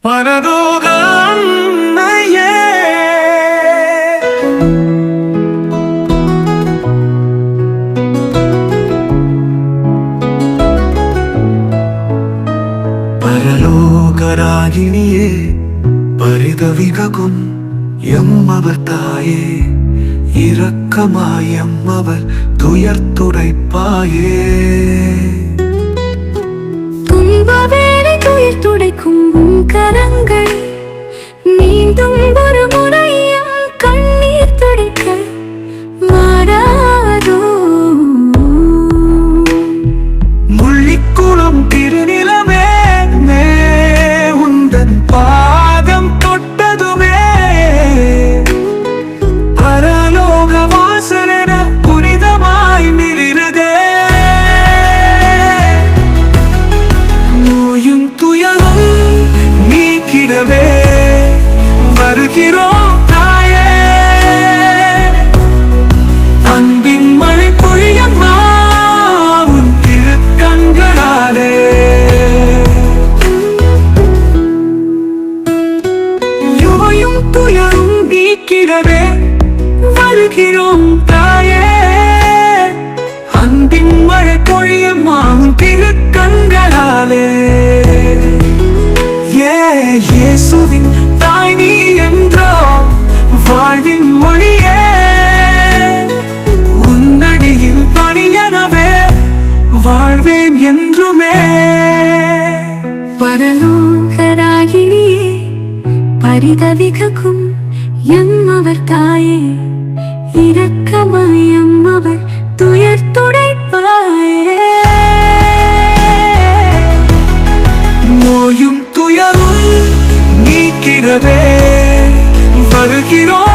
பரலோக அன்னையே, பரலோகராகினியே, பரிதவிகும் எம்மவர் தாயே, இரக்கமாய் எம்மவர் துயர் துடைப்பாயே. துன்பவேளை துயர் துடைக்கும் கரங்கள் மீண்டும் ஒரு முறை கண்ணீர் துடைக்க மாறாதோ. முள்ளிக்குளம் திருநிலமே, உந்தன் பாதம் தொட்டதுமே பரலோக வாசலென புனிதமாய் மிளிருதே. நோயும் துயரும் நீக்கிடவே வருகிறோம் தாயே, அன்பின் மழை பொழியம்மா உன் திருக்கண்களாலே. நோயும் துயரும் நீக்கிடவே வருகிறோம் தாயே, அன்பின் மழை பொழியம்மா உன் திருக்கண்களாலே. இயேசுவின் தாய் நீ என்றோ வாழ்வின் மொழியே, உன்னடியில் பணியனவே வாழ்வேன் என்றுமே. பரலோகராகினியே, பரிதவிகும் எம்மவர் தாயே, இரக்கமாய் எம்மவர் துயர் துடைப்பாயே. நோயும் துயரும் நீக்கிடவே வருகிறோம்